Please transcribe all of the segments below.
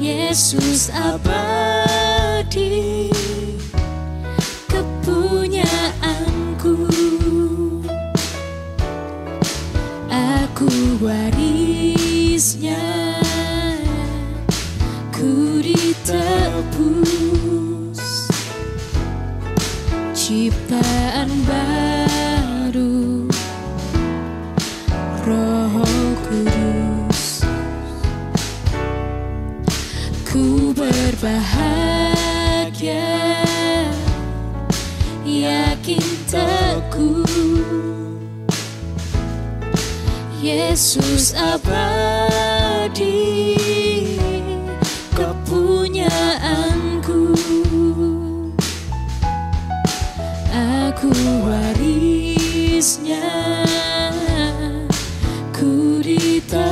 Yesus abadi, kepunyaanku, aku warisnya, ku ditebus, ciptaan baru, Roh Kudus. Ku berbahagia, yakin teguh, Yesus abadi, kepunyaanku, aku warisnya, ku ditebus,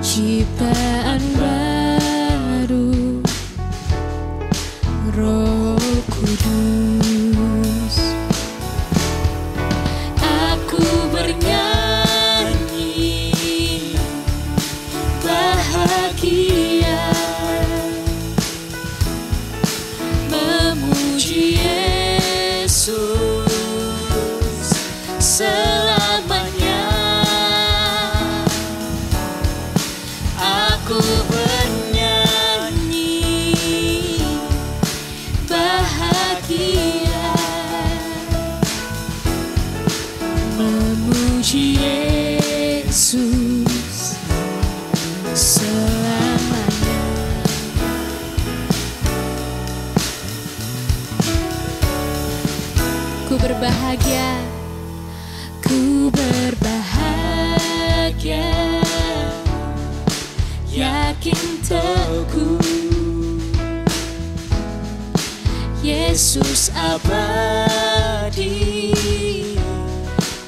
ciptaan baru, Roh Kudus. Aku bernyanyi bahagia, memuji Yesus selamanya. Aku bernyanyi bahagia, memuji Yesus selamanya. Ku berbahagia, ku berbahagia, yakin teguh, Yesus abadi,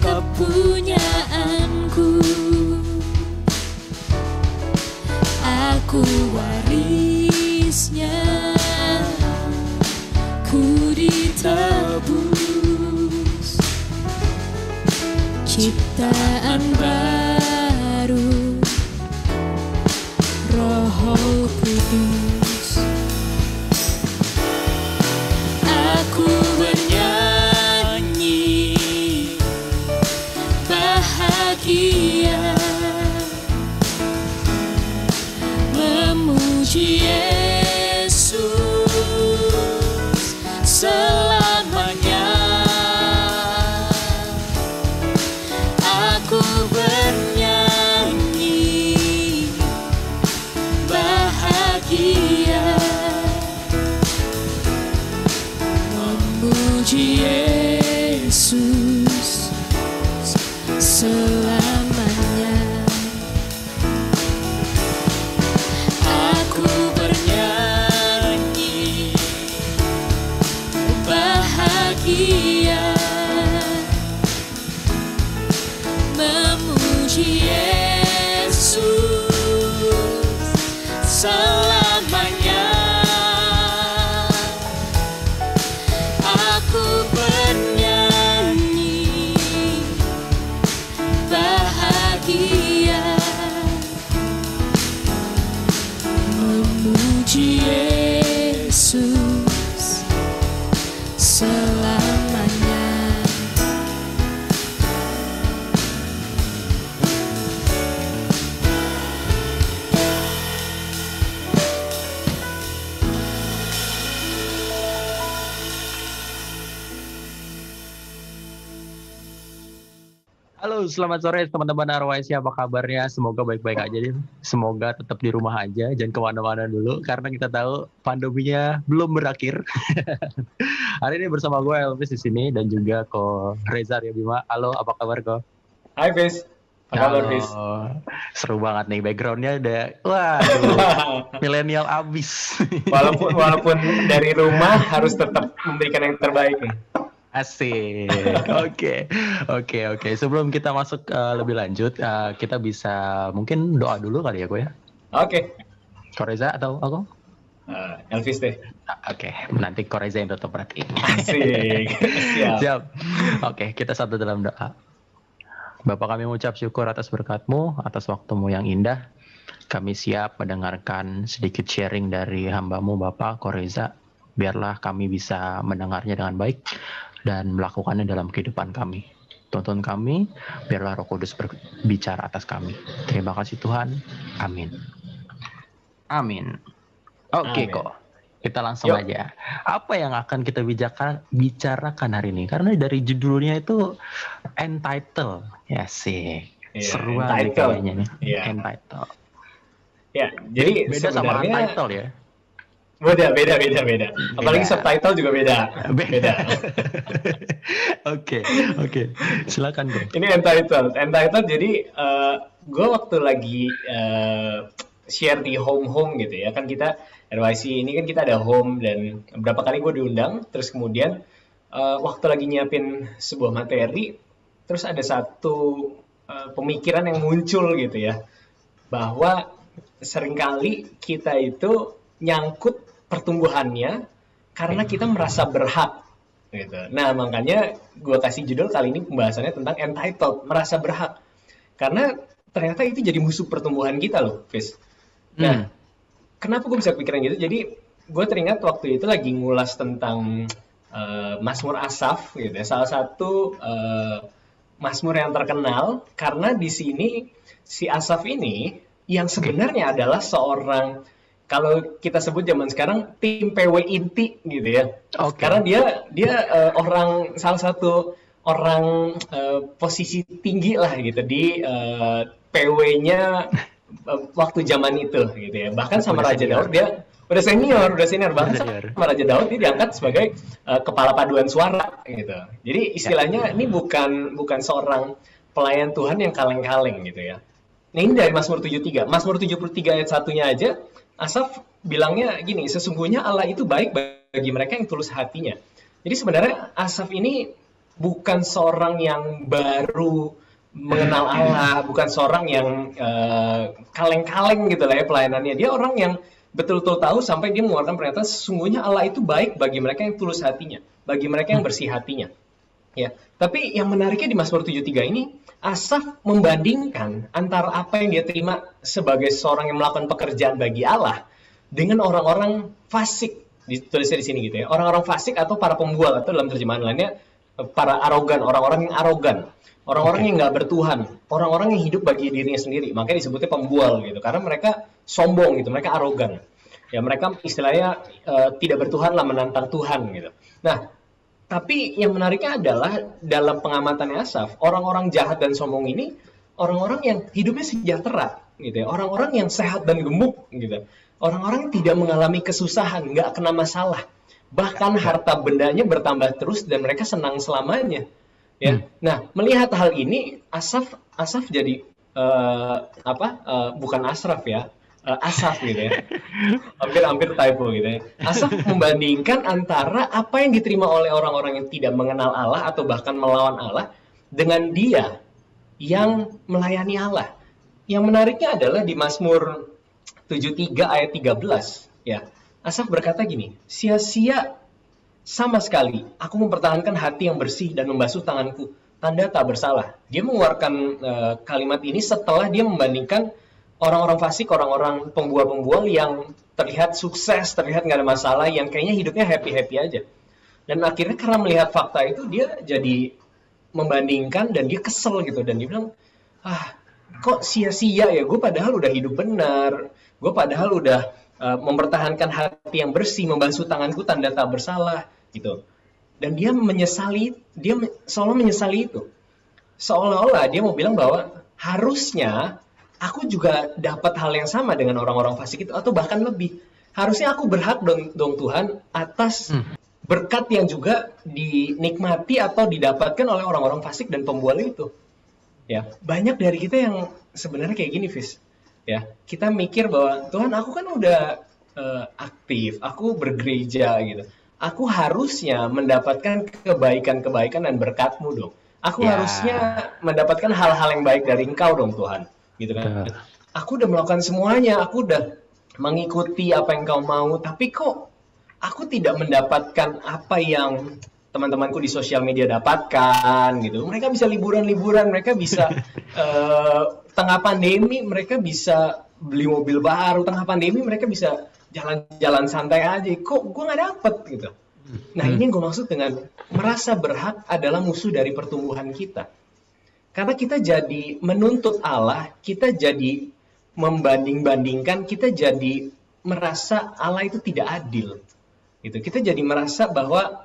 kepunyaanku, aku warisnya, ku ditebus, ciptaan baru, Roh Kudus. Aku bernyanyi bahagia, memuji Yesus selamanya. Aku bernyanyi bahagia, memuji Yesus selamanya. Aku bernyanyi bahagia, memuji Yesus selamanya. Aku bernyanyi bahagia, memuji Yesus selamanya. Halo, selamat sore teman-teman RYC, apa kabarnya? Semoga baik-baik aja deh. Semoga tetap di rumah aja, jangan kemana-mana dulu, karena kita tahu pandeminya belum berakhir. Hari ini bersama gue Elvis di sini dan juga Ko Reza ya Bima. Halo, apa kabar Ko? Hai Fis, apa kabar Fis? Seru banget nih backgroundnya ada, wah, milenial abis. Walaupun dari rumah harus tetap memberikan yang terbaik nih. Asik. Oke. Sebelum kita masuk lebih lanjut, kita bisa mungkin doa dulu kali ya, Ko ya. Oke. Ko Reza atau aku? Elvis deh. Oke, nanti Ko Reza yang tutup berarti. Asik. Siap. Oke, kita satu dalam doa. Bapak, kami mengucap syukur atas berkat-Mu, atas waktu-Mu yang indah. Kami siap mendengarkan sedikit sharing dari hamba-Mu Bapak Koreza. Biarlah kami bisa mendengarnya dengan baik dan melakukannya dalam kehidupan kami. Tuntun kami, biarlah Roh Kudus berbicara atas kami. Terima kasih Tuhan. Amin. Amin. Oke Amin. kok. Kita langsung Yuk. aja. Apa yang akan kita bicarakan hari ini? Karena dari judulnya itu entitled. Ya sih. Iya, Seru aja entitled. kayaknya nih. Iya. Entitled. Ya, jadi Beda sama sebenarnya untitled ya. beda. Apalagi Beda. subtitle juga beda. Beda. Oke. Silakan Bro. Ini entitled. Entitled jadi gue waktu lagi share di home gitu ya, kan kita RYC ini kan kita ada home dan beberapa kali gue diundang, terus kemudian waktu lagi nyiapin sebuah materi, terus ada satu pemikiran yang muncul gitu ya, bahwa seringkali kita itu nyangkut pertumbuhannya karena kita merasa berhak gitu. Nah, makanya gue kasih judul kali ini pembahasannya tentang entitled, merasa berhak. Karena ternyata itu jadi musuh pertumbuhan kita loh, Fis. Nah, kenapa gue bisa pikiran gitu? Jadi, gue teringat waktu itu lagi ngulas tentang Mazmur Asaf gitu ya. Salah satu Mazmur yang terkenal karena di sini si Asaf ini yang sebenarnya adalah seorang, kalau kita sebut zaman sekarang tim PW inti gitu ya. Oke. Karena dia orang, salah satu orang posisi tinggi lah gitu di PW-nya waktu zaman itu gitu ya. Bahkan sama Udah Raja senior. Daud dia udah senior. Bahkan Senior. sama Raja Daud dia diangkat sebagai kepala paduan suara gitu. Jadi istilahnya ini bukan seorang pelayan Tuhan yang kaleng-kaleng gitu ya. Nah, ini dari Mazmur 73. Mazmur 73 ayat 1-nya aja, Asaf bilangnya gini, sesungguhnya Allah itu baik bagi mereka yang tulus hatinya. Jadi sebenarnya Asaf ini bukan seorang yang baru mengenal Allah, bukan seorang yang kaleng-kaleng gitu lah ya pelayanannya. Dia orang yang betul-betul tahu sampai dia mengeluarkan pernyataan, sesungguhnya Allah itu baik bagi mereka yang tulus hatinya, bagi mereka yang bersih hatinya. Ya, tapi yang menariknya di Mazmur 73 ini, Asaf membandingkan antara apa yang dia terima sebagai seorang yang melakukan pekerjaan bagi Allah dengan orang-orang fasik, ditulisnya di sini gitu ya. Orang-orang fasik atau para pembual, atau dalam terjemahan lainnya para arogan, orang-orang yang arogan, orang-orang yang nggak bertuhan, orang-orang yang hidup bagi dirinya sendiri. Makanya disebutnya pembual gitu, karena mereka sombong gitu, mereka arogan. Ya, mereka istilahnya tidak bertuhan lah, menantang Tuhan gitu. Nah, tapi yang menariknya adalah dalam pengamatannya Asaf, orang-orang jahat dan sombong ini orang-orang yang hidupnya sejahtera gitu ya, orang-orang yang sehat dan gemuk gitu, orang-orang yang tidak mengalami kesusahan, nggak kena masalah, bahkan harta bendanya bertambah terus dan mereka senang selamanya. Ya, nah melihat hal ini Asaf jadi bukan Asraf ya. Asaf gitu ya, hampir typo gitu ya. Asaf membandingkan antara apa yang diterima oleh orang-orang yang tidak mengenal Allah atau bahkan melawan Allah dengan dia yang melayani Allah. Yang menariknya adalah di Mazmur 73 ayat 13 ya. Asaf berkata gini, sia-sia sama sekali aku mempertahankan hati yang bersih dan membasuh tanganku, tanda tak bersalah. Dia mengeluarkan kalimat ini setelah dia membandingkan orang-orang fasik, orang-orang pembual-pembual yang terlihat sukses, terlihat nggak ada masalah, yang kayaknya hidupnya happy-happy aja. Dan akhirnya karena melihat fakta itu, dia jadi membandingkan dan dia kesel gitu. Dan dia bilang, kok sia-sia ya, gue padahal udah hidup benar, gue padahal udah mempertahankan hati yang bersih, membasuh tanganku tanda tak bersalah gitu. Dan dia menyesali, dia seolah menyesali itu. Seolah-olah dia mau bilang bahwa harusnya aku juga dapat hal yang sama dengan orang-orang fasik itu, atau bahkan lebih. Harusnya aku berhak dong Tuhan atas berkat yang juga dinikmati atau didapatkan oleh orang-orang fasik dan pembual itu. Ya, banyak dari kita yang sebenarnya kayak gini, Fis. Ya, kita mikir bahwa Tuhan, aku kan udah aktif, aku bergereja gitu. Aku harusnya mendapatkan kebaikan-kebaikan dan berkat-Mu dong. Aku harusnya mendapatkan hal-hal yang baik dari Engkau dong Tuhan. Gitu kan. Aku udah melakukan semuanya, aku udah mengikuti apa yang Kau mau, tapi kok aku tidak mendapatkan apa yang teman-temanku di sosial media dapatkan gitu. Mereka bisa liburan-liburan, mereka bisa tengah pandemi mereka bisa beli mobil baru, tengah pandemi mereka bisa jalan-jalan santai aja. Kok gue nggak dapet gitu. Nah ini yang gue maksud dengan merasa berhak adalah musuh dari pertumbuhan kita. Karena kita jadi menuntut Allah, kita jadi membanding-bandingkan, kita jadi merasa Allah itu tidak adil. Gitu. Kita jadi merasa bahwa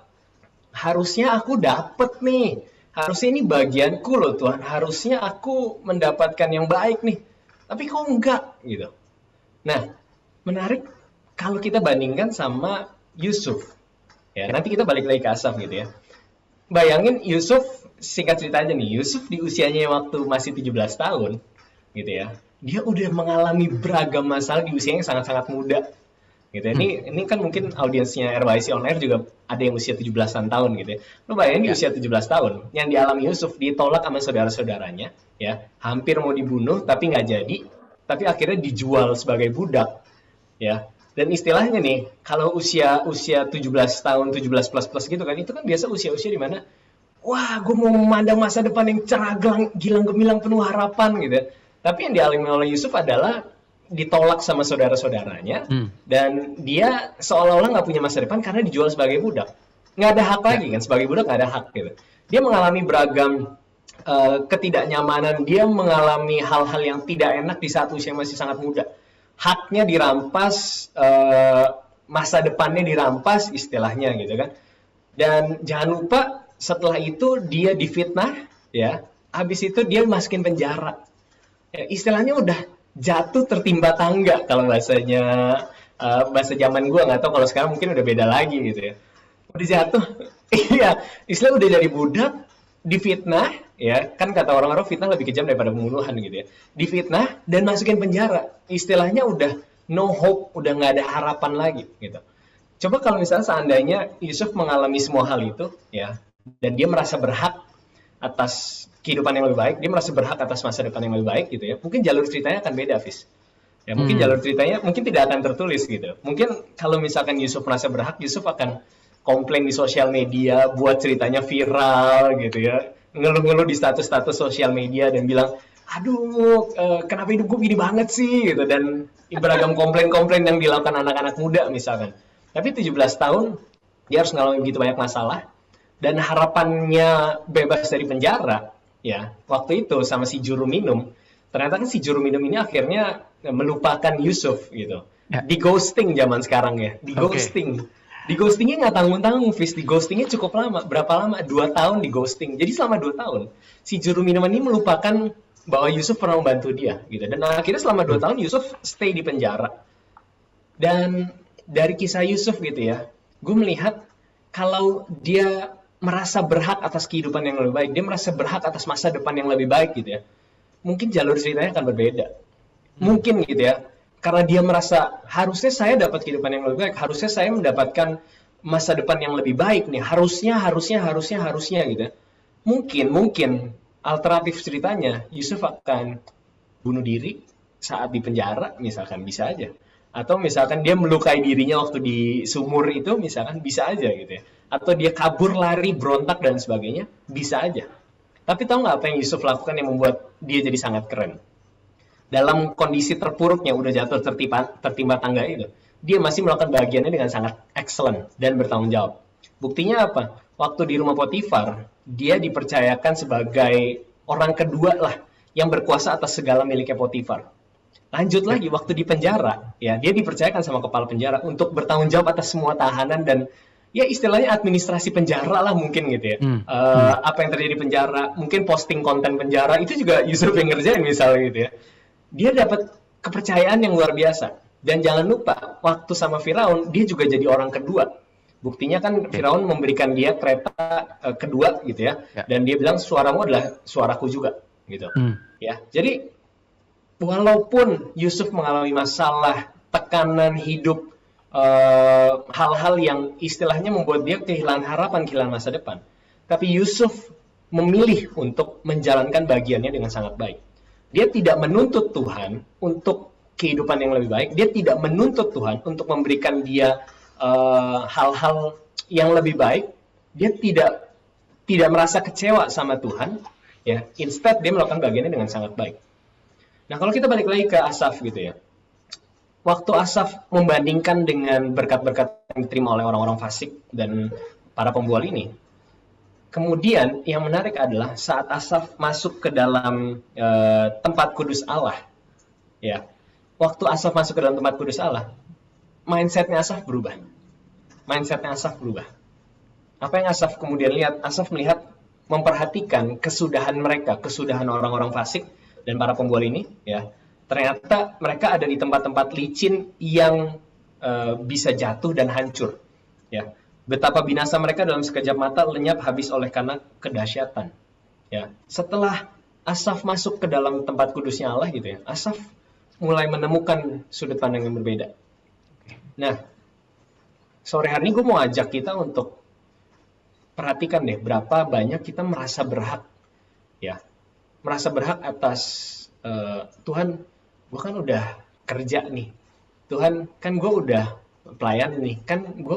harusnya aku dapat nih, harusnya ini bagianku loh Tuhan, harusnya aku mendapatkan yang baik nih, tapi kok enggak gitu. Nah, menarik kalau kita bandingkan sama Yusuf. Ya, nanti kita balik lagi ke Asaf gitu ya. Bayangin Yusuf, singkat cerita aja nih, Yusuf di usianya waktu masih 17 tahun gitu ya. Dia udah mengalami beragam masalah di usia yang sangat-sangat muda. Gitu. Ini kan mungkin audiensnya RYC On Air juga ada yang usia 17-an tahun gitu ya. Lu bayangin di usia 17 tahun yang dialami Yusuf, ditolak sama saudara-saudaranya ya, hampir mau dibunuh tapi nggak jadi, tapi akhirnya dijual sebagai budak ya. Dan istilahnya nih, kalau usia 17 tahun, 17 plus gitu kan, itu kan biasa usia-usia di mana wah, gue mau memandang masa depan yang cerah, gilang gemilang, penuh harapan gitu. Tapi yang dialami oleh Yusuf adalah ditolak sama saudara-saudaranya, dan dia seolah-olah nggak punya masa depan karena dijual sebagai budak. Nggak ada hak lagi kan, sebagai budak nggak ada hak gitu. Dia mengalami beragam ketidaknyamanan, dia mengalami hal-hal yang tidak enak di saat usia masih sangat muda. Haknya dirampas, masa depannya dirampas istilahnya gitu kan. Dan jangan lupa setelah itu dia difitnah ya, habis itu dia masukin penjara ya, istilahnya udah jatuh tertimba tangga kalau bahasanya bahasa zaman gue, nggak tahu kalau sekarang mungkin udah beda lagi gitu ya. Udah jatuh iya, istilah udah jadi budak, difitnah ya, kan kata orang-orang fitnah lebih kejam daripada pembunuhan gitu ya. Difitnah dan masukin penjara, istilahnya udah no hope, udah nggak ada harapan lagi gitu. Coba kalau misalnya seandainya Yusuf mengalami semua hal itu ya, dan dia merasa berhak atas kehidupan yang lebih baik, dia merasa berhak atas masa depan yang lebih baik gitu ya, mungkin jalur ceritanya akan beda, Fis. Ya, mungkin jalur ceritanya mungkin tidak akan tertulis gitu. Mungkin kalau misalkan Yusuf merasa berhak, Yusuf akan komplain di sosial media, buat ceritanya viral gitu ya, ngeluh-ngeluh di status-status sosial media dan bilang, aduh, kenapa hidup gue gini banget sih gitu, dan beragam komplain-komplain yang dilakukan anak-anak muda misalkan. Tapi 17 tahun dia harus ngalamin begitu banyak masalah, dan harapannya bebas dari penjara ya, waktu itu sama si juru minum, ternyata kan si juru minum ini akhirnya melupakan Yusuf gitu. Di ghosting zaman sekarang ya, di ghosting. Di ghostingnya nggak tanggung-tanggung, Fis. Di ghostingnya cukup lama. Berapa lama? 2 tahun di ghosting. Jadi selama 2 tahun, si juru minuman ini melupakan bahwa Yusuf pernah membantu dia. Gitu. Dan akhirnya selama 2 tahun, Yusuf stay di penjara. Dan dari kisah Yusuf gitu ya, gue melihat kalau dia merasa berhak atas kehidupan yang lebih baik, dia merasa berhak atas masa depan yang lebih baik gitu ya, mungkin jalur ceritanya akan berbeda. Mungkin gitu ya. Karena dia merasa harusnya saya dapat kehidupan yang lebih baik, harusnya saya mendapatkan masa depan yang lebih baik nih, harusnya gitu. Mungkin alternatif ceritanya Yusuf akan bunuh diri saat di penjara misalkan, bisa aja. Atau misalkan dia melukai dirinya waktu di sumur itu misalkan, bisa aja gitu ya. Atau dia kabur, lari, berontak dan sebagainya, bisa aja. Tapi tahu nggak apa yang Yusuf lakukan yang membuat dia jadi sangat keren? Dalam kondisi terpuruknya, udah jatuh tertimba tangga itu, dia masih melakukan bagiannya dengan sangat excellent dan bertanggung jawab. Buktinya apa? Waktu di rumah Potifar, dia dipercayakan sebagai orang kedua lah yang berkuasa atas segala miliknya Potifar. Lanjut lagi, waktu di penjara, ya dia dipercayakan sama kepala penjara untuk bertanggung jawab atas semua tahanan dan ya istilahnya administrasi penjara lah mungkin gitu ya. Apa yang terjadi di penjara, mungkin posting konten penjara, itu juga Yusuf yang ngerjain misalnya gitu ya. Dia dapat kepercayaan yang luar biasa. Dan jangan lupa, waktu sama Firaun, dia juga jadi orang kedua. Buktinya kan Firaun memberikan dia kereta kedua gitu ya. Dan dia bilang, suaramu adalah suaraku juga. Gitu. Ya, jadi, walaupun Yusuf mengalami masalah, tekanan hidup, hal-hal yang istilahnya membuat dia kehilangan harapan, kehilangan masa depan. Tapi Yusuf memilih untuk menjalankan bagiannya dengan sangat baik. Dia tidak menuntut Tuhan untuk kehidupan yang lebih baik. Dia tidak menuntut Tuhan untuk memberikan dia hal-hal yang lebih baik. dia tidak merasa kecewa sama Tuhan, ya. Instead dia melakukan bagiannya dengan sangat baik. Nah, kalau kita balik lagi ke Asaf gitu ya. Waktu Asaf membandingkan dengan berkat-berkat yang diterima oleh orang-orang fasik dan para pembual ini, kemudian yang menarik adalah saat Asaf masuk ke dalam tempat kudus Allah, ya. Waktu Asaf masuk ke dalam tempat kudus Allah, mindsetnya Asaf berubah. Apa yang Asaf kemudian lihat? Asaf melihat, memperhatikan kesudahan mereka, kesudahan orang-orang fasik dan para pembual ini, ya. Ternyata mereka ada di tempat-tempat licin yang bisa jatuh dan hancur, ya. Betapa binasa mereka dalam sekejap mata, lenyap habis oleh karena kedahsyatan, ya. Setelah Asaf masuk ke dalam tempat kudusnya Allah gitu ya, Asaf mulai menemukan sudut pandang yang berbeda. Nah, sore hari ini gue mau ajak kita untuk perhatikan deh, berapa banyak kita merasa berhak, ya, merasa berhak atas Tuhan. Gue kan udah kerja nih, Tuhan kan gue udah pelayan nih, kan gue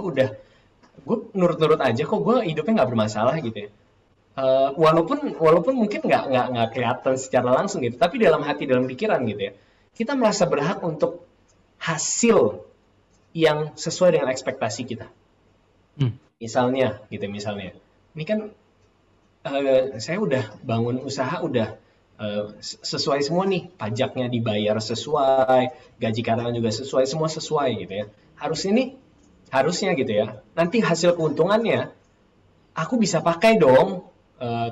nurut-nurut aja kok, gue hidupnya nggak bermasalah gitu ya. Walaupun mungkin nggak kelihatan secara langsung gitu, tapi dalam hati, dalam pikiran gitu ya, kita merasa berhak untuk hasil yang sesuai dengan ekspektasi kita. Misalnya, ini kan saya udah bangun usaha, udah sesuai semua nih, pajaknya dibayar sesuai, gaji karyawan juga sesuai, semua sesuai gitu ya. Harusnya gitu ya, nanti hasil keuntungannya aku bisa pakai dong.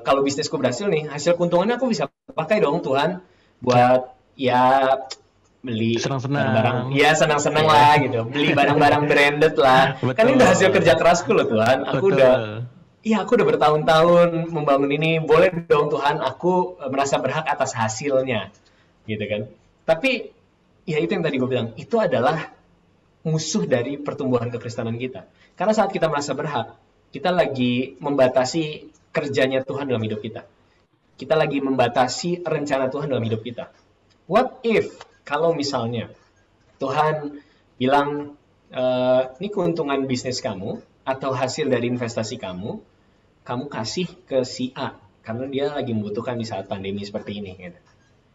Kalau bisnisku berhasil nih, hasil keuntungannya aku bisa pakai dong Tuhan buat ya beli barang-barang, ya senang-senang lah gitu, beli barang-barang branded lah. Betul. Kan ini udah hasil kerja kerasku loh Tuhan. Aku udah bertahun-tahun membangun ini. Boleh dong Tuhan, aku merasa berhak atas hasilnya, gitu kan. Tapi ya itu yang tadi gue bilang, itu adalah musuh dari pertumbuhan kekristenan kita. Karena saat kita merasa berhak, kita lagi membatasi kerjanya Tuhan dalam hidup kita. Kita lagi membatasi rencana Tuhan dalam hidup kita. What if kalau misalnya Tuhan bilang, ini keuntungan bisnis kamu atau hasil dari investasi kamu kasih ke si A karena dia lagi membutuhkan di saat pandemi seperti ini. Gitu.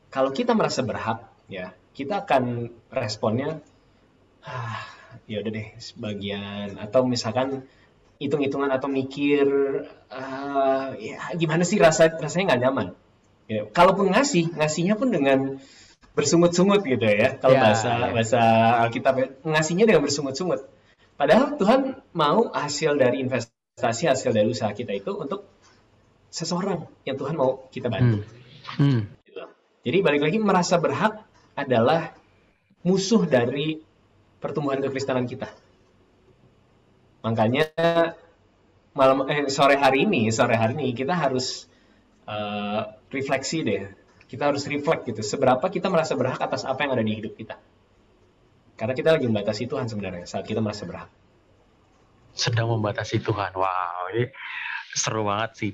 Kalau kita merasa berhak, ya kita akan responnya, ya udah deh sebagian, atau misalkan hitung-hitungan atau mikir, ya gimana sih rasanya nggak nyaman. Gitu. Kalaupun ngasihnya pun dengan bersungut-sungut gitu ya, kalau bahasa Alkitab, ngasihnya dengan bersungut-sungut. Padahal Tuhan mau hasil dari investasi, hasil dari usaha kita itu untuk seseorang yang Tuhan mau kita bantu. Gitu. Jadi balik lagi, merasa berhak adalah musuh dari pertumbuhan kekristenan kita. Makanya sore hari ini kita harus refleksi deh. Kita harus reflect gitu, seberapa kita merasa berhak atas apa yang ada di hidup kita. Karena kita lagi membatasi Tuhan sebenarnya saat kita merasa berhak. Sedang membatasi Tuhan. Wow, ini seru banget sih.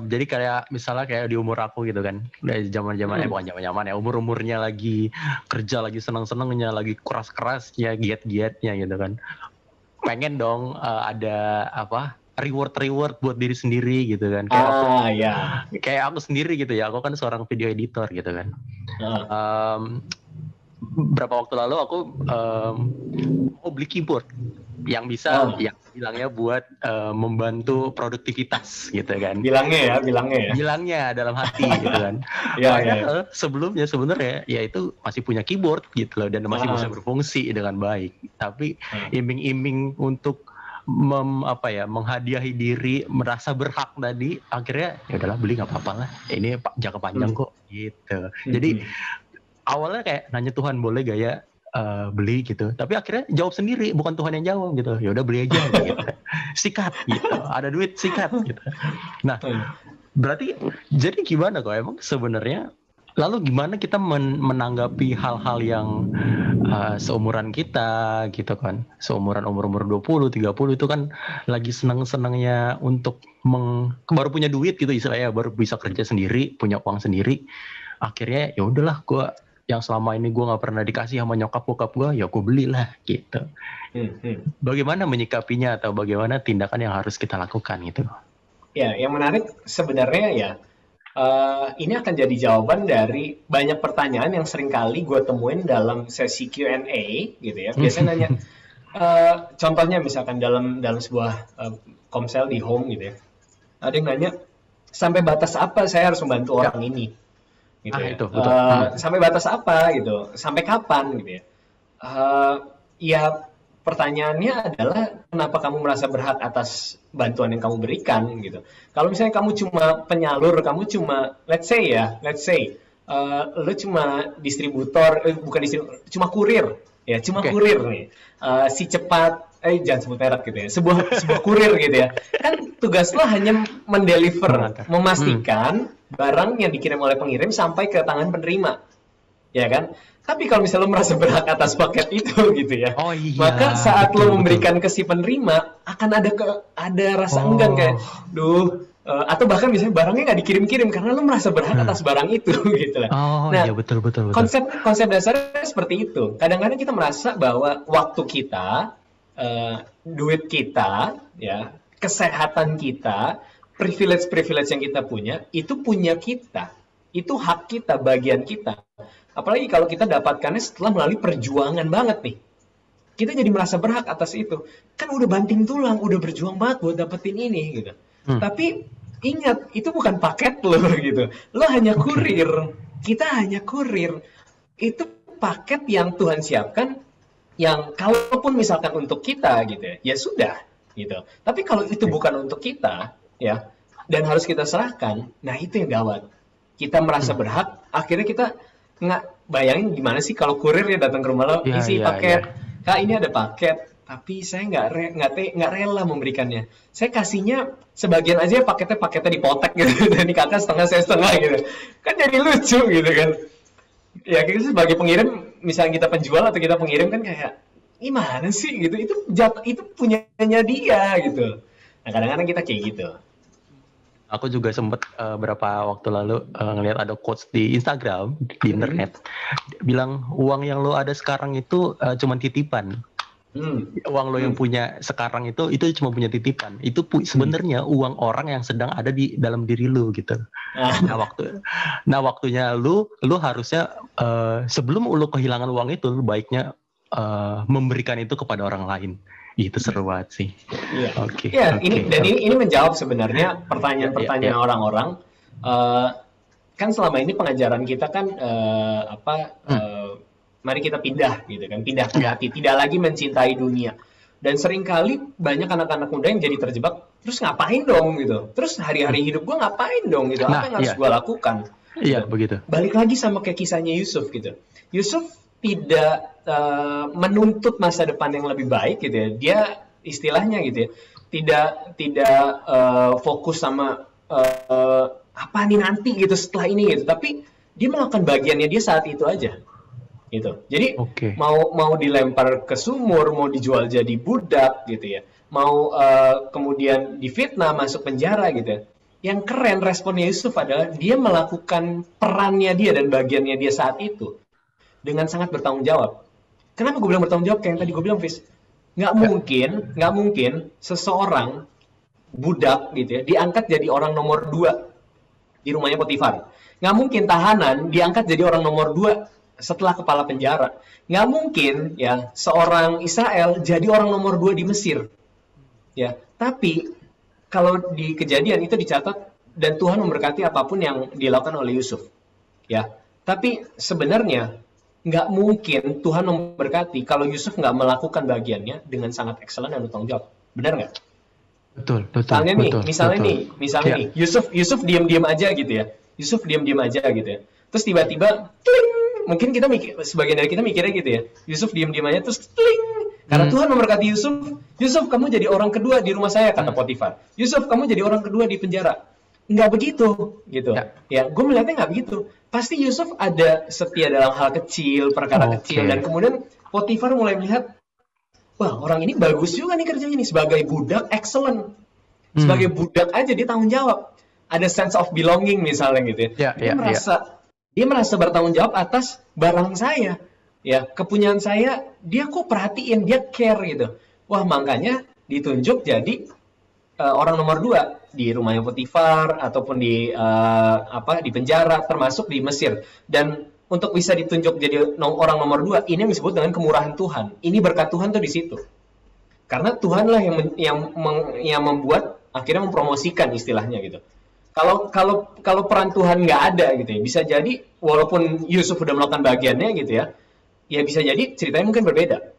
Jadi misalnya di umur aku gitu kan, dari zaman-zaman bukan zaman-zaman ya, umurnya lagi kerja, lagi seneng-senengnya, lagi keras-kerasnya, giat-giatnya gitu kan. Pengen dong ada reward buat diri sendiri gitu kan. Kayak aku sendiri gitu ya, aku kan seorang video editor gitu kan. Beberapa waktu lalu aku mau beli keyboard yang bisa yang bilangnya buat membantu produktivitas gitu kan. Bilangnya dalam hati gitu kan. Sebelumnya sebenarnya ya itu masih punya keyboard gitu loh, dan masih bisa berfungsi dengan baik. Tapi iming-iming untuk menghadiahi diri, merasa berhak tadi, akhirnya ya udahlah beli, nggak apa-apa lah, ini jangka panjang kok gitu. Jadi awalnya kayak nanya Tuhan, boleh gak ya beli gitu, tapi akhirnya jawab sendiri, bukan Tuhan yang jawab gitu. Ya udah beli aja gitu. Sikat gitu, ada duit sikat gitu. Nah, berarti jadi gimana kok emang sebenarnya? Lalu gimana kita menanggapi hal-hal yang seumuran kita gitu kan, seumuran umur 20, 30 itu kan lagi senang-senangnya untuk baru punya duit gitu istilahnya, baru bisa kerja sendiri, punya uang sendiri. Akhirnya ya udahlah, gue yang selama ini gue nggak pernah dikasih sama nyokap bokap gue, ya gue belilah gitu. Bagaimana menyikapinya atau bagaimana tindakan yang harus kita lakukan gitu? Ya, yang menarik sebenarnya ya, ini akan jadi jawaban dari banyak pertanyaan yang seringkali gue temuin dalam sesi Q&A gitu ya. Biasanya nanya, contohnya misalkan dalam sebuah komsel di home gitu ya, ada yang nanya, sampai batas apa saya harus membantu orang ini? Gitu ya. Itu, betul. Sampai batas apa gitu? Sampai kapan gitu ya? Ya pertanyaannya adalah kenapa kamu merasa berhak atas bantuan yang kamu berikan gitu. Kalau misalnya kamu cuma penyalur, kamu cuma let's say lo cuma distributor, cuma kurir ya, kurir nih. Si cepat jangan sebut merek gitu ya. Sebuah kurir gitu ya. Kan tugas lo hanya mendeliver, memastikan barang yang dikirim oleh pengirim sampai ke tangan penerima. Ya kan? Tapi kalau misalnya lo merasa berhak atas paket itu gitu ya, maka saat lo memberikan ke si penerima akan ada rasa enggan kayak, atau bahkan misalnya barangnya nggak dikirim-kirim karena lo merasa berhak atas barang itu gitu lah. Iya betul. Konsep dasarnya seperti itu. Kadang-kadang kita merasa bahwa waktu kita, duit kita, ya, kesehatan kita, privilege yang kita punya, itu punya kita, itu hak kita, bagian kita. Apalagi kalau kita dapatkannya setelah melalui perjuangan banget nih. Kita jadi merasa berhak atas itu. Kan udah banting tulang, udah berjuang banget buat dapetin ini gitu. Tapi ingat, itu bukan paket lo gitu. Lo hanya kurir. Kita hanya kurir. Itu paket yang Tuhan siapkan, yang kalaupun misalkan untuk kita gitu ya sudah gitu. Tapi kalau itu bukan untuk kita ya, dan harus kita serahkan, nah itu yang gawat. Kita merasa berhak, akhirnya kita nggak bayangin gimana sih kalau kurir ya datang ke rumah lo, isi paket, Kak ini ada paket, tapi saya nggak rela memberikannya. Saya kasihnya sebagian aja paketnya dipotek gitu, dari kakak setengah saya setengah gitu, kan jadi lucu gitu kan. Ya kita sebagai pengirim, misalnya kita penjual atau kita pengirim kan kayak gimana sih gitu, itu punyanya dia gitu. Nah kadang-kadang kita kayak gitu. Aku juga sempat beberapa waktu lalu ngelihat ada quotes di Instagram, di internet, bilang uang yang lo ada sekarang itu cuma titipan. Uang lo yang punya sekarang itu cuma punya titipan. Itu sebenarnya uang orang yang sedang ada di dalam diri lo gitu. Nah waktunya lo harusnya sebelum lo kehilangan uang itu, lo baiknya memberikan itu kepada orang lain. Itu seru banget sih. Iya. Ini menjawab sebenarnya pertanyaan-pertanyaan orang-orang. Kan selama ini pengajaran kita kan mari kita pindah gitu kan, pindah ke hati, tidak lagi mencintai dunia. Dan seringkali banyak anak-anak muda yang jadi terjebak, terus ngapain dong gitu. Terus hari-hari hidup gue ngapain dong gitu. Apa yang harus gue lakukan? Iya, begitu. Balik lagi sama kayak kisahnya Yusuf gitu. Yusuf tidak menuntut masa depan yang lebih baik gitu ya. Dia istilahnya gitu ya, tidak fokus sama apa nih nanti gitu setelah ini gitu. Tapi dia melakukan bagiannya dia saat itu aja gitu. Jadi mau dilempar ke sumur, mau dijual jadi budak gitu ya, mau kemudian difitnah masuk penjara gitu ya. Yang keren responnya Yusuf adalah dia melakukan perannya dia dan bagiannya dia saat itu dengan sangat bertanggung jawab. Kenapa gue bilang bertanggung jawab? Kayak yang tadi gue bilang, Fis, nggak mungkin seseorang budak gitu ya diangkat jadi orang nomor 2 di rumahnya Potifar. Nggak mungkin tahanan diangkat jadi orang nomor 2 setelah kepala penjara. Nggak mungkin ya seorang Israel jadi orang nomor 2 di Mesir. Ya, tapi kalau di Kejadian itu dicatat dan Tuhan memberkati apapun yang dilakukan oleh Yusuf. Ya, tapi sebenarnya nggak mungkin Tuhan memberkati kalau Yusuf nggak melakukan bagiannya dengan sangat excellent dan bertanggung jawab. Benar nggak? Betul. Misalnya nih, Yusuf diam-diam aja gitu ya. Yusuf diam-diam aja gitu ya. Terus tiba-tiba, tling, mungkin kita sebagian dari kita mikirnya gitu ya. Yusuf diam-diam aja terus tling. Karena Tuhan memberkati Yusuf, kamu jadi orang kedua di rumah saya, kata Potifar. Yusuf, kamu jadi orang kedua di penjara. Nggak begitu gitu. Ya, gue melihatnya nggak begitu. Pasti Yusuf ada setia dalam hal kecil, perkara kecil, dan kemudian Potifar mulai melihat, wah orang ini bagus juga nih kerjanya nih, sebagai budak excellent, sebagai budak aja dia tanggung jawab, ada sense of belonging misalnya gitu ya. Dia merasa Dia merasa bertanggung jawab atas barang saya. Ya, kepunyaan saya, dia kok perhatiin, dia care gitu. Wah, makanya ditunjuk jadi orang nomor 2 di rumahnya Potifar ataupun di penjara, termasuk di Mesir. Dan untuk bisa ditunjuk jadi orang nomor 2, ini yang disebut dengan kemurahan Tuhan. Ini berkat Tuhan tuh di situ. Karena Tuhanlah yang membuat, akhirnya mempromosikan istilahnya gitu. Kalau peran Tuhan nggak ada gitu ya, bisa jadi walaupun Yusuf udah melakukan bagiannya gitu ya bisa jadi ceritanya mungkin berbeda.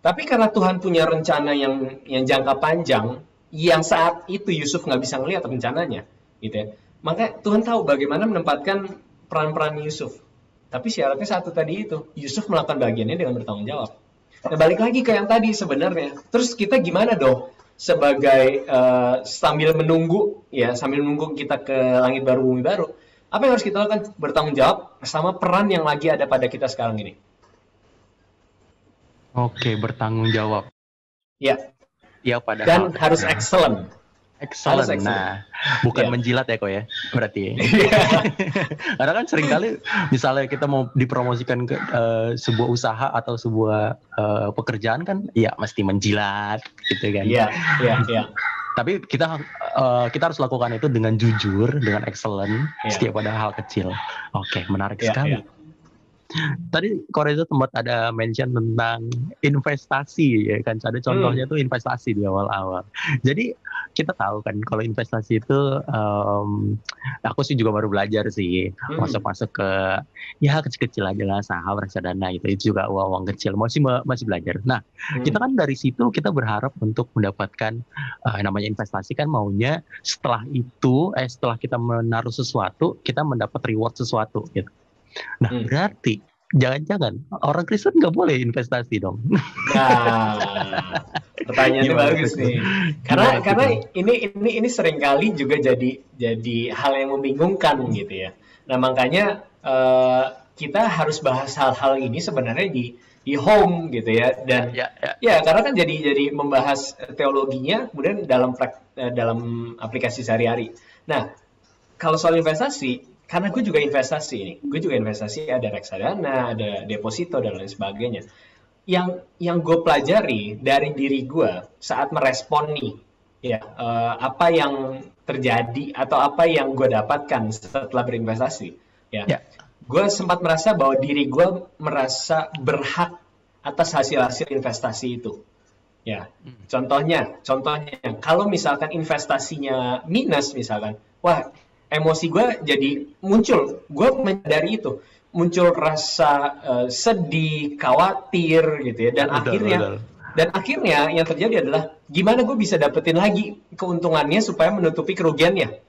Tapi karena Tuhan punya rencana yang jangka panjang, yang saat itu Yusuf nggak bisa ngelihat rencananya, gitu ya. Maka Tuhan tahu bagaimana menempatkan peran-peran Yusuf. Tapi syaratnya satu tadi itu, Yusuf melakukan bagiannya dengan bertanggung jawab. Nah, balik lagi ke yang tadi sebenarnya. Terus kita gimana dong? Sebagai sambil menunggu kita ke langit baru bumi baru, apa yang harus kita lakukan? Bertanggung jawab sama peran yang lagi ada pada kita sekarang ini. Oke, bertanggung jawab. Ya. Ya, padahal. Dan harus excellent. Excellent. Harus excellent. Nah, bukan menjilat ya kok ya, berarti. Karena kan seringkali misalnya kita mau dipromosikan ke sebuah usaha atau sebuah pekerjaan kan, ya mesti menjilat, gitu kan. Iya. Tapi kita harus lakukan itu dengan jujur, dengan excellent, setiap pada hal kecil. Oke, menarik sekali. Tadi Koreza sempat ada mention tentang investasi, ya kan? Ada contohnya tuh investasi di awal-awal. Jadi kita tahu kan kalau investasi itu, aku sih juga baru belajar sih, masuk ke ya kecil-kecil aja lah, saham, reksadana itu juga uang kecil, masih belajar. Nah, kita kan dari situ kita berharap untuk mendapatkan namanya investasi kan maunya setelah kita menaruh sesuatu, kita mendapat reward sesuatu gitu. Nah, berarti jangan-jangan orang Kristen nggak boleh investasi dong? Nah, pertanyaannya bagus nih. Karena ini seringkali juga jadi hal yang membingungkan gitu ya. Nah, makanya kita harus bahas hal-hal ini sebenarnya di home gitu ya. Dan ya karena kan jadi membahas teologinya kemudian dalam aplikasi sehari-hari. Nah, kalau soal investasi, karena gue juga investasi, ada reksadana, ada deposito dan lain sebagainya. Yang gue pelajari dari diri gue saat merespon nih, apa yang terjadi atau apa yang gue dapatkan setelah berinvestasi, gue sempat merasa bahwa diri gue merasa berhak atas hasil-hasil investasi itu. Ya, contohnya, kalau misalkan investasinya minus misalkan, wah, emosi gue jadi muncul, gue menyadari itu, muncul rasa sedih, khawatir gitu ya, dan akhirnya yang terjadi adalah gimana gue bisa dapetin lagi keuntungannya supaya menutupi kerugiannya,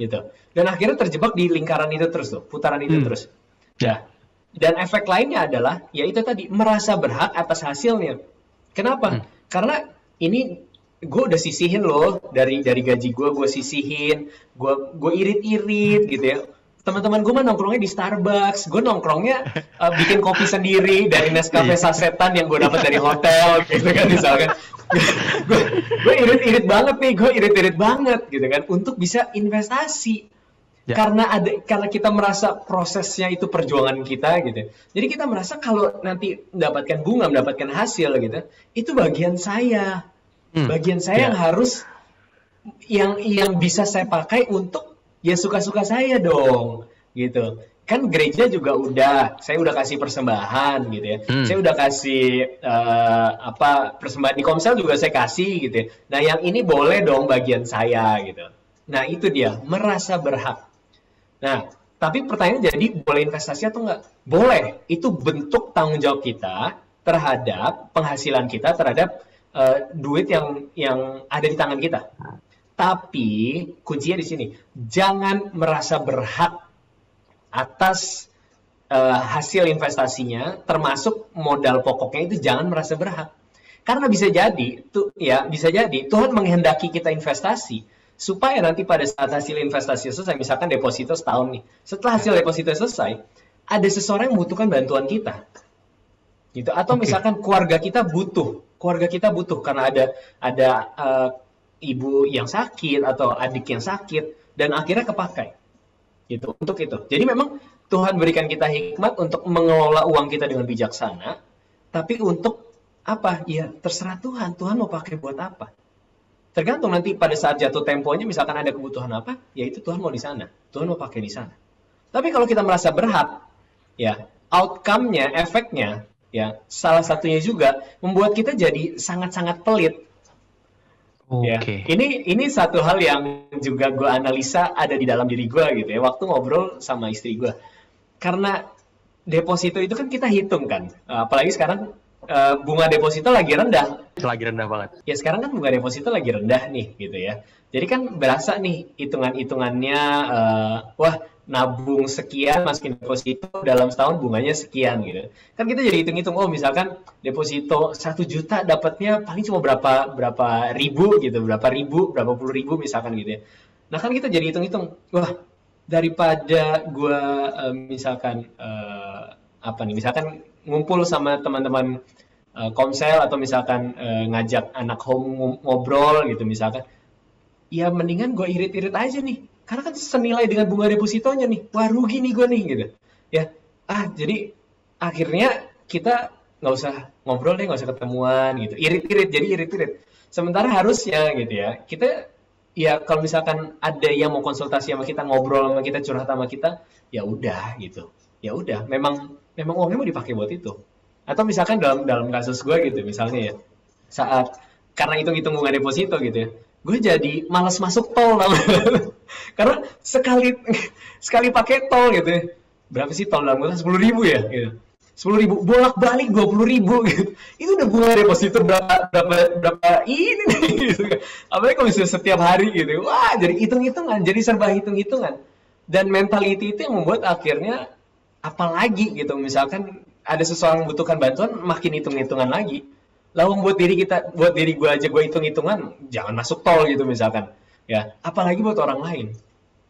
gitu. Dan akhirnya terjebak di lingkaran itu terus tuh, putaran itu terus. Ya. Dan efek lainnya adalah, ya itu tadi, merasa berhak atas hasilnya. Kenapa? Karena ini gue udah sisihin loh, dari gaji gue sisihin, gue irit-irit gitu ya. Teman-teman gue mah nongkrongnya di Starbucks, gue nongkrongnya bikin kopi sendiri dari Nescafe sasetan yang gue dapat dari hotel gitu kan misalkan. gue irit-irit banget gitu kan untuk bisa investasi. Karena kita merasa prosesnya itu perjuangan kita gitu. Jadi kita merasa kalau nanti mendapatkan bunga, mendapatkan hasil gitu, itu bagian saya. Bagian saya yang harus yang bisa saya pakai untuk ya suka-suka saya dong gitu. Kan gereja juga saya udah kasih persembahan gitu ya. Saya udah kasih persembahan di Komsel juga saya kasih gitu ya. Nah, yang ini boleh dong bagian saya gitu. Nah, itu dia, merasa berhak. Nah, tapi pertanyaannya jadi boleh investasi atau enggak? Boleh. Itu bentuk tanggung jawab kita terhadap penghasilan kita terhadap duit yang ada di tangan kita. Tapi kuncinya di sini, jangan merasa berhak atas hasil investasinya, termasuk modal pokoknya itu jangan merasa berhak. Karena bisa jadi Tuhan menghendaki kita investasi supaya nanti pada saat hasil investasi selesai, misalkan deposito setahun nih. Setelah hasil deposito selesai, ada seseorang yang membutuhkan bantuan kita. Gitu. Atau misalkan keluarga kita butuh karena ada ibu yang sakit atau adik yang sakit dan akhirnya kepakai gitu untuk itu. Jadi memang Tuhan berikan kita hikmat untuk mengelola uang kita dengan bijaksana, tapi untuk apa? Ya terserah Tuhan. Tuhan mau pakai buat apa? Tergantung nanti pada saat jatuh temponya, misalkan ada kebutuhan apa, ya itu Tuhan mau di sana. Tuhan mau pakai di sana. Tapi kalau kita merasa berhak, ya outcome-nya, efeknya, ya salah satunya juga membuat kita jadi sangat-sangat pelit. Ya, Oke. ini satu hal yang juga gue analisa ada di dalam diri gue gitu ya. Waktu ngobrol sama istri gue, karena deposito itu kan kita hitung kan, apalagi sekarang bunga deposito lagi rendah. Lagi rendah banget. Ya sekarang kan bunga deposito lagi rendah nih gitu ya. Jadi kan berasa nih hitungannya, wah nabung sekian masukin deposito dalam setahun bunganya sekian gitu. Kan kita jadi hitung-hitung, oh misalkan deposito 1 juta dapatnya paling cuma berapa ribu gitu, berapa puluh ribu misalkan gitu ya. Nah kan kita jadi hitung-hitung, wah daripada gue misalkan apa nih, misalkan ngumpul sama teman-teman komsel atau misalkan ngajak anak home ngobrol gitu misalkan, ya mendingan gue irit-irit aja nih, karena kan senilai dengan bunga depositonya nih, wah rugi nih gue nih gitu ya. Jadi akhirnya kita nggak usah ngobrol deh, nggak usah ketemuan gitu, irit-irit. Sementara harusnya gitu ya, kita ya kalau misalkan ada yang mau konsultasi sama kita, ngobrol sama kita, curhat sama kita, ya udah gitu, ya udah, memang uangnya mau dipakai buat itu. Atau misalkan dalam kasus gue gitu misalnya ya, saat karena hitung-hitung bunga deposito gitu ya, gue jadi malas masuk tol karena sekali pakai tol gitu ya. Berapa sih tol dalam kota? 10.000 ya gitu. 10.000 bolak-balik 20.000 gitu. Itu udah bunga deposito berapa ini nih gitu. Apalagi kalau misalnya setiap hari gitu. Wah, jadi hitung-hitungan, jadi serba hitung-hitungan. Dan mentality itu yang membuat akhirnya apalagi gitu, misalkan ada seseorang membutuhkan bantuan, makin hitung-hitungan lagi. Lalu buat diri gue aja gue hitung-hitungan, jangan masuk tol gitu misalkan, ya. Apalagi buat orang lain.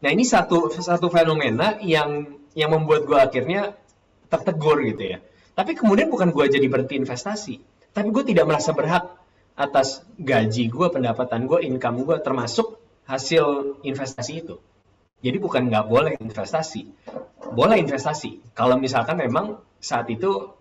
Nah ini satu fenomena yang membuat gue akhirnya tertegur gitu ya. Tapi kemudian bukan gue jadi berhenti investasi, tapi gue tidak merasa berhak atas gaji gue, pendapatan gue, income gue, termasuk hasil investasi itu. Jadi bukan nggak boleh investasi, boleh investasi. Kalau misalkan memang saat itu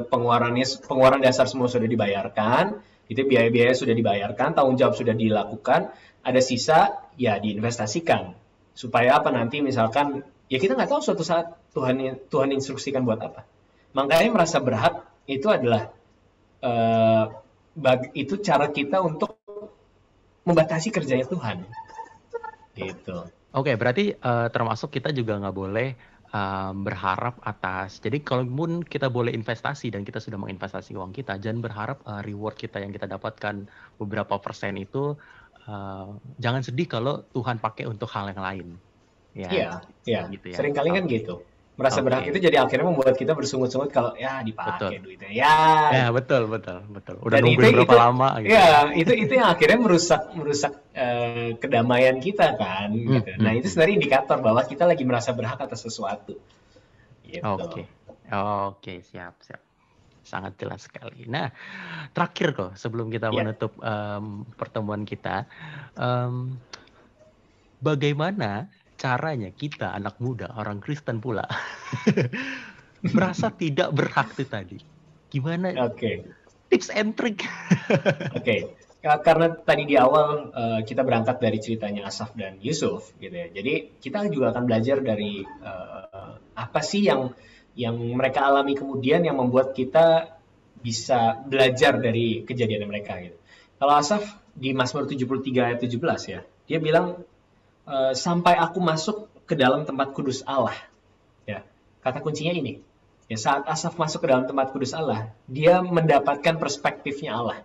pengeluaran dasar semua sudah dibayarkan, itu biaya-biaya sudah dibayarkan, tanggung jawab sudah dilakukan, ada sisa ya diinvestasikan. Supaya apa nanti misalkan ya kita nggak tahu suatu saat Tuhan instruksikan buat apa. Makanya merasa berhak itu adalah itu cara kita untuk membatasi kerjanya Tuhan. Gitu. Oke, berarti termasuk kita juga nggak boleh berharap atas. Jadi kalaupun kita boleh investasi dan kita sudah menginvestasi uang kita, jangan berharap reward kita yang kita dapatkan beberapa persen itu jangan sedih kalau Tuhan pakai untuk hal yang lain. Iya. Gitu ya. Seringkali kan gitu. Merasa berhak itu jadi akhirnya membuat kita bersungut-sungut kalau ya dipakai duitnya. Ya, betul. Udah nungguin berapa lama gitu. Ya, itu yang akhirnya merusak kedamaian kita kan gitu. Nah, itu sebenarnya indikator bahwa kita lagi merasa berhak atas sesuatu. Gitu. Oke, siap. Sangat jelas sekali. Nah, terakhir kok sebelum kita menutup pertemuan kita, bagaimana caranya kita anak muda, orang Kristen pula, merasa tidak berhak itu tadi? Gimana? Tips and trick. Karena tadi di awal kita berangkat dari ceritanya Asaf dan Yusuf, gitu ya. Jadi kita juga akan belajar dari apa sih yang mereka alami kemudian yang membuat kita bisa belajar dari kejadian mereka. Gitu. Kalau Asaf di Mazmur 73 ayat 17 ya, dia bilang sampai aku masuk ke dalam tempat kudus Allah. Ya, kata kuncinya ini. Ya, saat Asaf masuk ke dalam tempat kudus Allah, dia mendapatkan perspektifnya Allah.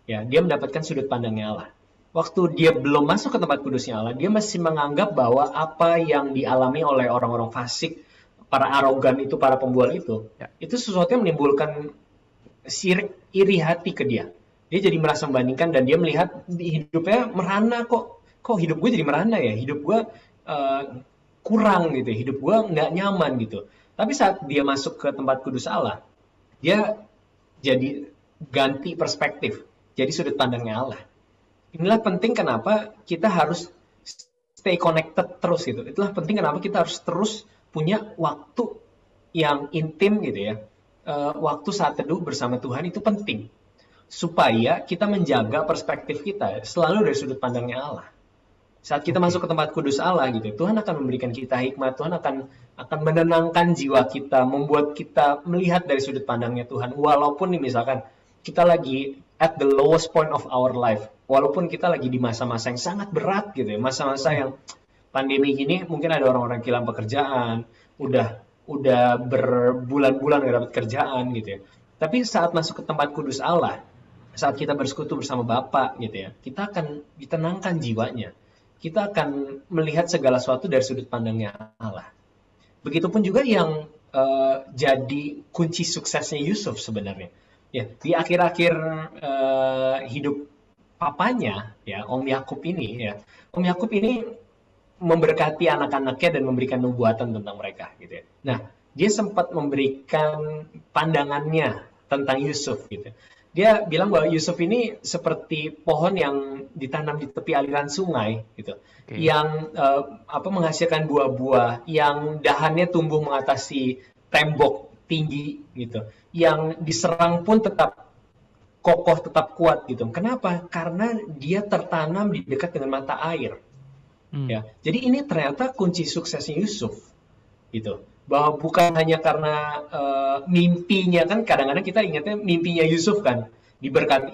Ya, dia mendapatkan sudut pandangnya Allah. Waktu dia belum masuk ke tempat kudusnya Allah, dia masih menganggap bahwa apa yang dialami oleh orang-orang fasik, para arogan itu, para pembual itu sesuatu yang menimbulkan sirik, iri hati ke dia. Dia jadi merasa membandingkan dan dia melihat hidupnya merana kok hidup gue jadi merana ya, hidup gue kurang gitu, hidup gue nggak nyaman gitu. Tapi saat dia masuk ke tempat kudus Allah, dia jadi ganti perspektif, jadi sudut pandangnya Allah. Inilah penting kenapa kita harus stay connected terus gitu. Itulah penting kenapa kita harus terus punya waktu yang intim gitu ya. Waktu saat teduh bersama Tuhan itu penting supaya kita menjaga perspektif kita selalu dari sudut pandangnya Allah. Saat kita masuk ke tempat kudus Allah gitu, Tuhan akan memberikan kita hikmat, Tuhan akan menenangkan jiwa kita, membuat kita melihat dari sudut pandangnya Tuhan. Walaupun nih misalkan kita lagi at the lowest point of our life, walaupun kita lagi di masa-masa yang sangat berat gitu ya, masa-masa yang pandemi gini, mungkin ada orang-orang kehilangan pekerjaan, udah berbulan-bulan gak dapat kerjaan gitu ya. Tapi saat masuk ke tempat kudus Allah, saat kita bersekutu bersama Bapa gitu ya, kita akan ditenangkan jiwanya. Kita akan melihat segala sesuatu dari sudut pandangnya Allah. Begitupun juga yang jadi kunci suksesnya Yusuf sebenarnya. Ya, di akhir-akhir hidup papanya, ya, Om Yakub ini, ya, Om Yakub ini memberkati anak-anaknya dan memberikan nubuatan tentang mereka, gitu ya. Nah, dia sempat memberikan pandangannya tentang Yusuf, gitu. Dia bilang bahwa Yusuf ini seperti pohon yang ditanam di tepi aliran sungai, gitu, yang menghasilkan buah-buah, yang dahannya tumbuh mengatasi tembok tinggi, gitu, yang diserang pun tetap kokoh, tetap kuat, gitu. Kenapa? Karena dia tertanam di dekat dengan mata air. Ya, jadi ini ternyata kunci suksesnya Yusuf, gitu. Bahwa bukan hanya karena mimpinya, kan kadang-kadang kita ingatnya mimpinya Yusuf kan,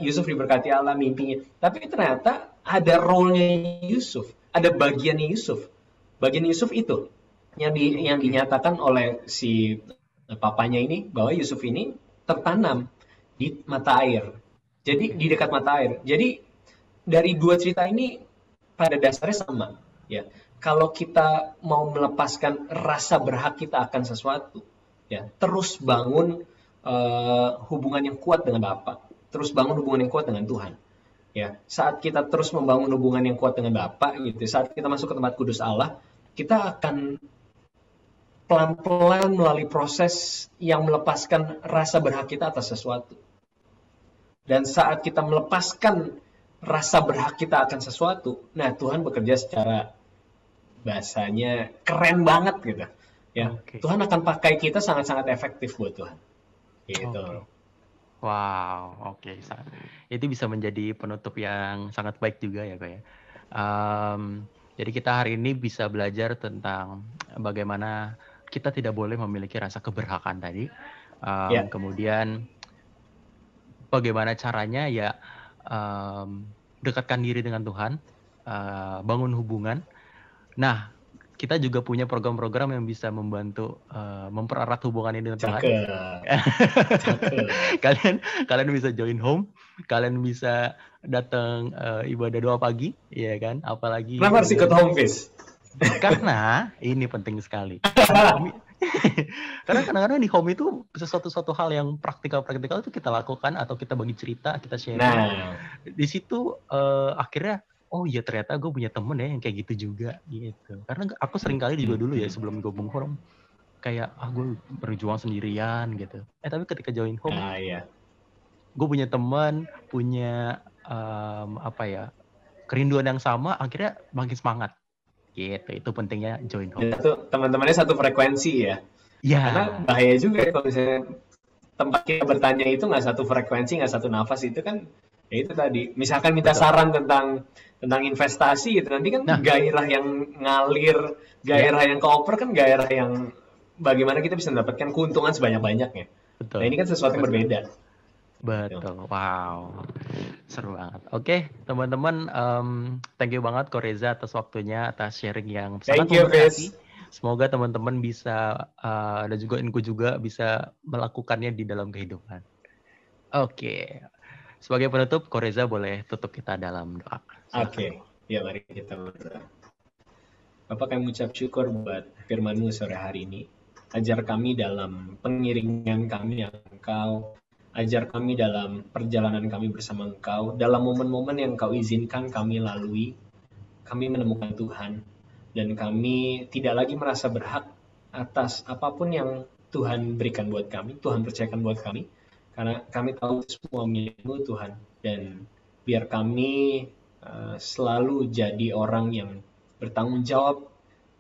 Yusuf diberkati Allah mimpinya, tapi ternyata ada role-nya Yusuf, ada bagiannya Yusuf. Bagian Yusuf itu yang dinyatakan oleh si papanya ini, bahwa Yusuf ini tertanam di mata air, jadi di dekat mata air. Jadi dari dua cerita ini pada dasarnya sama, ya. Kalau kita mau melepaskan rasa berhak kita akan sesuatu, ya, terus bangun hubungan yang kuat dengan Bapa, terus bangun hubungan yang kuat dengan Tuhan. Ya, saat kita terus membangun hubungan yang kuat dengan Bapa, gitu, saat kita masuk ke tempat kudus Allah, kita akan pelan-pelan melalui proses yang melepaskan rasa berhak kita atas sesuatu. Dan saat kita melepaskan rasa berhak kita akan sesuatu, nah Tuhan bekerja secara bahasanya keren banget gitu ya. Tuhan akan pakai kita sangat-sangat efektif buat Tuhan gitu. Wow, itu bisa menjadi penutup yang sangat baik juga ya Kak ya. Jadi kita hari ini bisa belajar tentang bagaimana kita tidak boleh memiliki rasa keberhakan tadi. Kemudian bagaimana caranya ya, dekatkan diri dengan Tuhan, bangun hubungan. Nah, kita juga punya program-program yang bisa membantu mempererat hubungan ini dengan Tuhan. Kalian bisa join home, kalian bisa datang ibadah doa pagi, ya kan? Apalagi kenapa harus ikut home base? Karena ini penting sekali. Karena kadang-kadang di home itu sesuatu hal yang praktikal itu kita lakukan atau kita bagi cerita, kita share. Nah, di situ akhirnya oh iya ternyata gue punya temen ya yang kayak gitu juga gitu. Karena aku sering kali juga dulu ya sebelum gabung home kayak gue berjuang sendirian gitu. Tapi ketika join home, gue punya teman, punya kerinduan yang sama, akhirnya makin semangat. Gitu, itu pentingnya join home. Itu teman-temannya satu frekuensi ya. Iya. Karena bahaya juga ya kalau misalnya tempat kita bertanya itu nggak satu frekuensi, nggak satu nafas, itu kan ya itu tadi. Misalkan minta saran tentang investasi itu nanti kan gairah yang ngalir, gairah yang kooper kan gairah yang bagaimana kita bisa mendapatkan keuntungan sebanyak-banyaknya. Betul. Nah ini kan sesuatu yang berbeda. Betul, wow, seru banget. Oke, teman-teman, thank you banget Ko Reza atas waktunya, atas sharing yang sangat memberkati. Semoga teman-teman bisa dan juga Inku juga bisa melakukannya di dalam kehidupan. Oke, sebagai penutup, Ko Reza boleh tutup kita dalam doa. Oke, ya mari kita berdoa. Bapak, kami mengucap syukur buat firman-Mu sore hari ini. Ajar kami dalam pengiringan kami yang Engkau, ajar kami dalam perjalanan kami bersama Engkau, dalam momen-momen yang Engkau izinkan kami lalui, kami menemukan Tuhan, dan kami tidak lagi merasa berhak atas apapun yang Tuhan berikan buat kami, Tuhan percayakan buat kami, karena kami tahu semua milik-Mu Tuhan, dan biar kami selalu jadi orang yang bertanggung jawab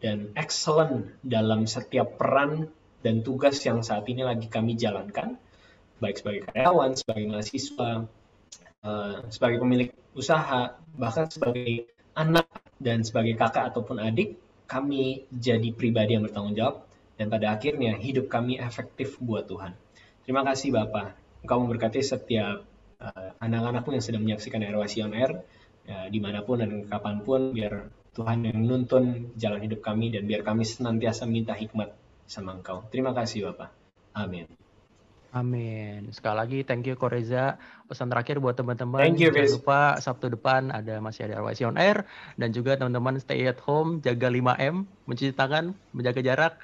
dan excellent dalam setiap peran dan tugas yang saat ini lagi kami jalankan, baik sebagai karyawan, sebagai mahasiswa, sebagai pemilik usaha, bahkan sebagai anak dan sebagai kakak ataupun adik, kami jadi pribadi yang bertanggung jawab, dan pada akhirnya hidup kami efektif buat Tuhan. Terima kasih Bapak, Engkau memberkati setiap anak-anakmu yang sedang menyaksikan RYC On Air, dimanapun dan kapanpun, biar Tuhan yang menuntun jalan hidup kami, dan biar kami senantiasa minta hikmat sama Engkau. Terima kasih Bapak. Amin. Amin. Sekali lagi thank you Ko Reza. Pesan terakhir buat teman-teman, Thank you, jangan Riz. lupa Sabtu depan masih ada RYC On Air, dan juga teman-teman stay at home, jaga 5M, mencuci tangan, menjaga jarak,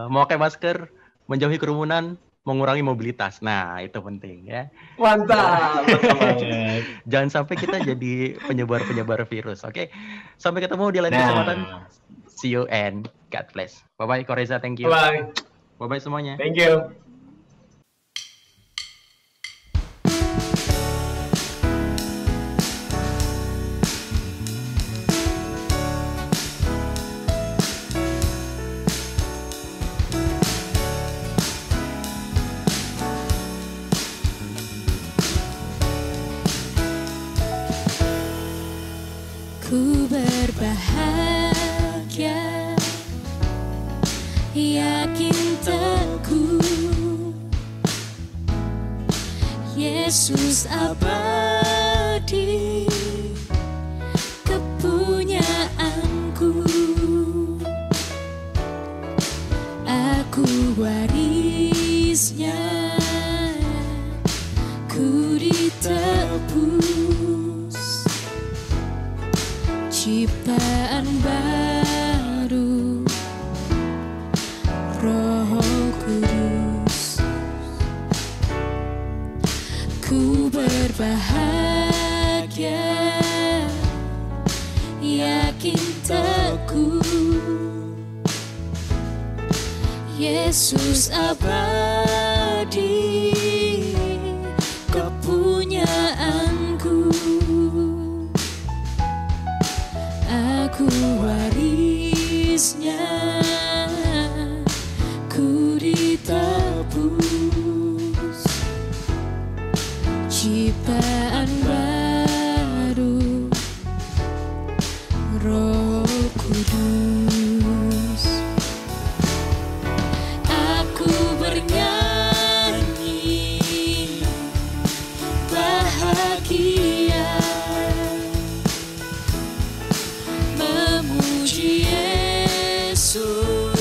memakai masker, menjauhi kerumunan, mengurangi mobilitas. Nah, itu penting ya. Mantap, mantap banget. Jangan sampai kita jadi penyebar-penyebar virus. Oke. Sampai ketemu di lain kesempatan. Nah, See you and God bless. Bye-bye Ko Reza, thank you. bye. Bye-bye semuanya. Thank you. Ku berbahagia, yakin teguh, Yesus abadi, kepunyaanku. Aku warisnya, ku ditebus, ciptaan baru, Roh Kudus. Ku berbahagia, yakin teguh, Yesus abadi, kepunyaanku. Aku warisnya, ku ditebus, ciptaan baru, Roh Kudus. Aku bernyanyi bahagia, memuji Yesus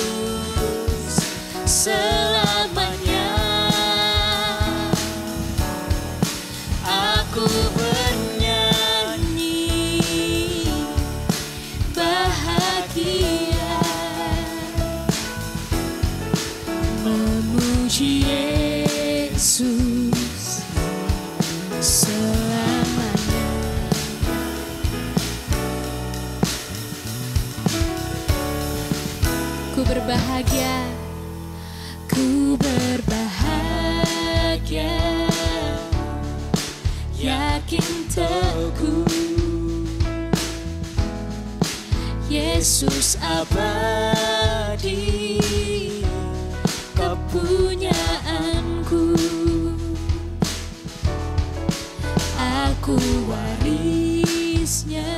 selamanya. Aku bernyanyi bahagia, memuji Yesus selamanya. Ku berbahagia, ku berbahagia, yakin teguh, Yesus abadi, kepunyaanku. Aku warisnya,